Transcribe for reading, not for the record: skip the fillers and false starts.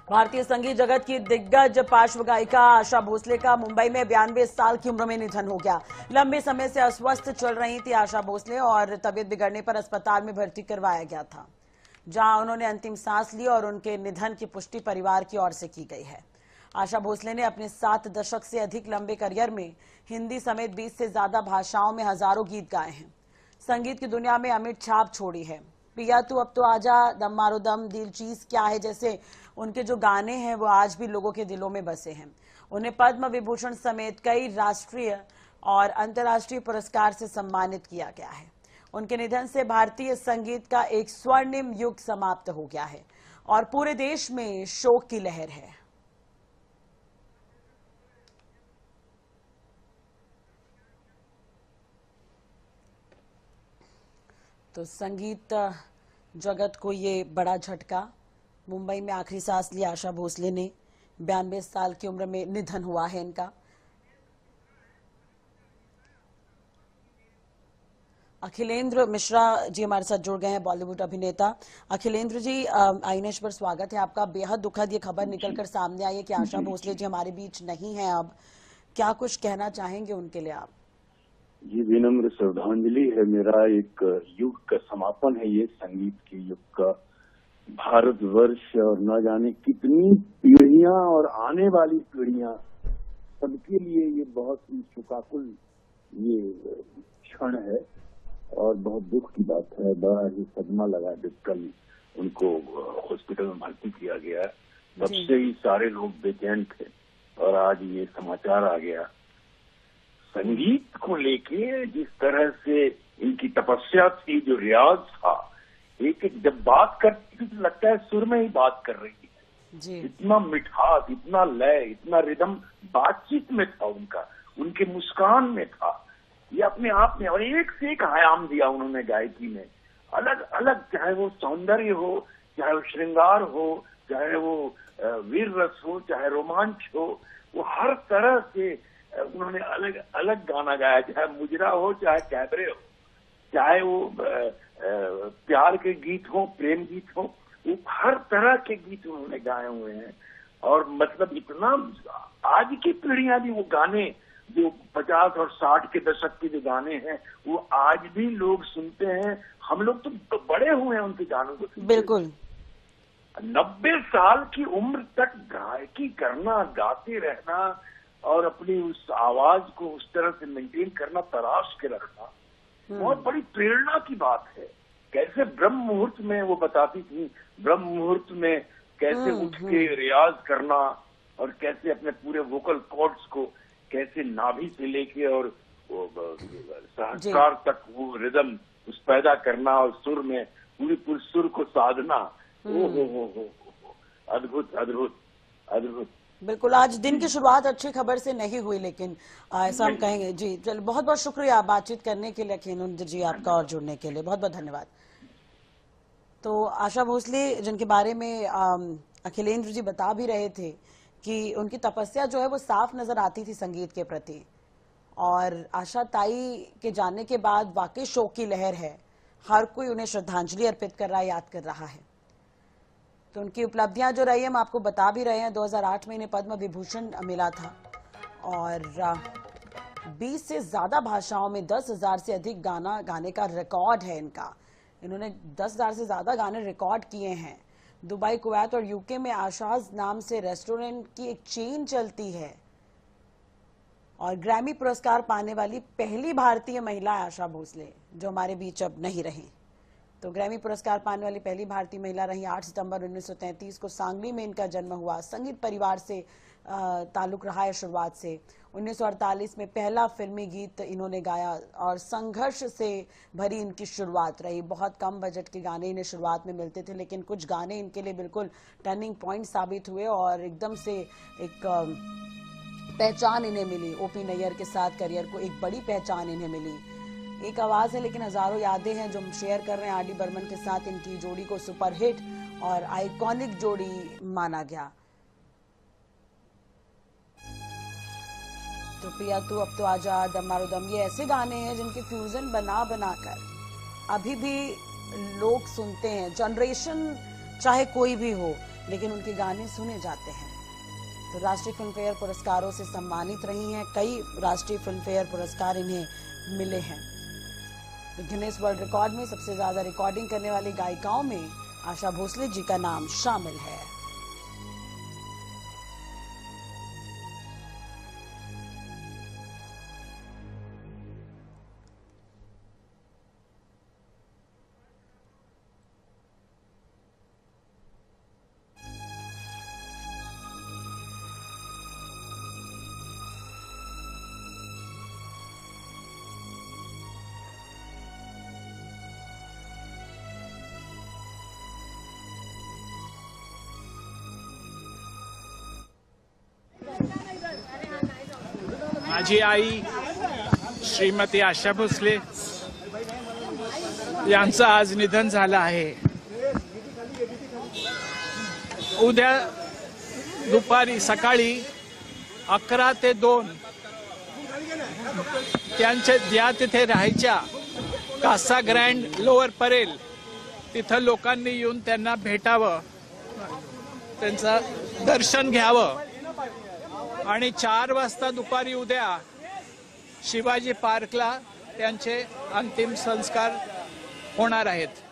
भारतीय संगीत जगत की दिग्गज पार्श्व गायिका आशा भोसले का मुंबई में 92 साल की उम्र में निधन हो गया। लंबे समय से अस्वस्थ चल रही थी आशा भोसले और तबीयत बिगड़ने पर अस्पताल में भर्ती करवाया गया था, जहां उन्होंने अंतिम सांस ली और उनके निधन की पुष्टि परिवार की ओर से की गई है। आशा भोसले ने अपने 7 दशक से अधिक लंबे करियर में हिंदी समेत 20 से ज्यादा भाषाओं में हजारों गीत गाए हैं। संगीत की दुनिया में अमिट छाप छोड़ी है। पिया तू अब तो आजा, दम मारो दम, दिल चीज क्या है जैसे उनके जो गाने हैं वो आज भी लोगों के दिलों में बसे हैं। उन्हें पद्म विभूषण समेत कई राष्ट्रीय और अंतर्राष्ट्रीय पुरस्कार से सम्मानित किया गया है। उनके निधन से भारतीय संगीत का एक स्वर्णिम युग समाप्त हो गया है और पूरे देश में शोक की लहर है। तो संगीत जगत को ये बड़ा झटका। मुंबई में आखिरी सांस ली आशा भोसले ने, 92 साल की उम्र में निधन हुआ है इनका। अखिलेंद्र मिश्रा जी हमारे साथ जुड़ गए हैं, बॉलीवुड अभिनेता। अखिलेंद्र जी, आईनेश पर स्वागत है आपका। बेहद दुखद ये खबर निकलकर सामने आई है कि आशा भोसले जी हमारे बीच नहीं है अब। क्या कुछ कहना चाहेंगे उनके लिए आप? ये विनम्र श्रद्धांजलि है मेरा। एक युग का समापन है ये, संगीत के युग का। भारतवर्ष और न जाने कितनी पीढ़ियां और आने वाली पीढ़ियां, सबके लिए ये बहुत ही शोकाकुल ये क्षण है और बहुत दुख की बात है। बड़ा ही सदमा लगा जब कल उनको हॉस्पिटल में भर्ती किया गया। तब से ही सारे लोग बेचैन थे और आज ये समाचार आ गया। संगीत को लेके जिस तरह से इनकी तपस्या थी, जो रियाज था, एक जब बात करती थी तो लगता है सुर में ही बात कर रही है। इतना मिठास, इतना लय, इतना रिदम बातचीत में था उनका, उनके मुस्कान में था। ये अपने आप में और एक से एक आयाम दिया उन्होंने गायकी में, अलग अलग, चाहे वो सौंदर्य हो, चाहे वो श्रृंगार हो, चाहे वो वीर रस हो, चाहे रोमांच हो, वो हर तरह से उन्होंने अलग अलग गाना गाया। चाहे मुजरा हो, चाहे कैबरे हो, चाहे वो प्यार के गीत हो, प्रेम गीत हो, वो हर तरह के गीत उन्होंने गाए हुए हैं। और मतलब इतना आज की पीढ़ियां भी वो गाने जो 50 और 60 के दशक के जो गाने हैं वो आज भी लोग सुनते हैं। हम लोग तो बड़े हुए हैं उनके गानों को। बिल्कुल 90 साल की उम्र तक गायकी करना, गाते रहना और अपनी उस आवाज को उस तरह से मेंटेन करना, तराश के रखना, बहुत बड़ी प्रेरणा की बात है। कैसे ब्रह्म मुहूर्त में वो बताती थी, ब्रह्म मुहूर्त में कैसे उठ के रियाज करना और कैसे अपने पूरे वोकल कॉर्ड्स को कैसे नाभि से लेके और सहस्रार तक वो रिदम उस पैदा करना और सुर में पूरी सुर को साधना। हो अद्भुत अद्भुत अद्भुत। बिल्कुल, आज दिन की शुरुआत अच्छी खबर से नहीं हुई, लेकिन ऐसा हम कहेंगे। जी चल, बहुत बहुत शुक्रिया बातचीत करने के लिए अखिलेंद्र जी, आपका और जुड़ने के लिए बहुत बहुत धन्यवाद। तो आशा भोसले जिनके बारे में अखिलेंद्र जी बता भी रहे थे कि उनकी तपस्या जो है वो साफ नजर आती थी संगीत के प्रति, और आशा ताई के जाने के बाद वाकई शोक की लहर है। हर कोई उन्हें श्रद्धांजलि अर्पित कर रहा है, याद कर रहा है। तो उनकी उपलब्धियां जो रही है हम आपको बता भी रहे हैं। 2008 में इन्हें पद्म विभूषण मिला था और 20 से ज्यादा भाषाओं में 10,000 से अधिक गाना गाने का रिकॉर्ड है इनका। इन्होंने 10,000 से ज्यादा गाने रिकॉर्ड किए हैं। दुबई, कुवैत और यूके में आशाज नाम से रेस्टोरेंट की एक चेन चलती है और ग्रैमी पुरस्कार पाने वाली पहली भारतीय महिला आशा भोसले, जो हमारे बीच अब नहीं रही। तो ग्रैमी पुरस्कार पाने वाली पहली भारतीय महिला रही। 8 सितंबर 1933 को सांगली में इनका जन्म हुआ। संगीत परिवार से ताल्लुक रहा है शुरुआत से। 1948 में पहला फिल्मी गीत इन्होंने गाया और संघर्ष से भरी इनकी शुरुआत रही। बहुत कम बजट के गाने इन्हें शुरुआत में मिलते थे, लेकिन कुछ गाने इनके लिए बिल्कुल टर्निंग पॉइंट साबित हुए और एकदम से एक पहचान इन्हें मिली। ओपी नैयर के साथ करियर को एक बड़ी पहचान इन्हें मिली। एक आवाज है लेकिन हजारों यादें हैं जो हम शेयर कर रहे हैं। आर डी बर्मन के साथ इनकी जोड़ी को सुपरहिट और आइकॉनिक जोड़ी माना गया। तो पिया तू अब तो आजा, दम मारो दम, ये ऐसे गाने हैं जिनके फ्यूजन बना बनाकर अभी भी लोग सुनते हैं। जनरेशन चाहे कोई भी हो, लेकिन उनके गाने सुने जाते हैं। तो राष्ट्रीय फिल्म फेयर पुरस्कारों से सम्मानित रही हैं, कई राष्ट्रीय फिल्म फेयर पुरस्कार इन्हें मिले हैं। तो गिनीज वर्ल्ड रिकॉर्ड में सबसे ज्यादा रिकॉर्डिंग करने वाली गायिकाओं में आशा भोसले जी का नाम शामिल है। माझी आई श्रीमती आशा भोसले यांचं आज निधन झालं आहे। उद्या दुपारी सकाळी 11 ते 2 त्यांच्या ज्या तिथे राहायच्या कासा ग्रँड लोअर परेल तिथं लोकांनी येऊन त्यांना भेटावं, त्यांचं दर्शन घ्यावं आणि 4 वाजता दुपारी उद्या शिवाजी पार्कला त्यांचे अंतिम संस्कार होणार आहेत।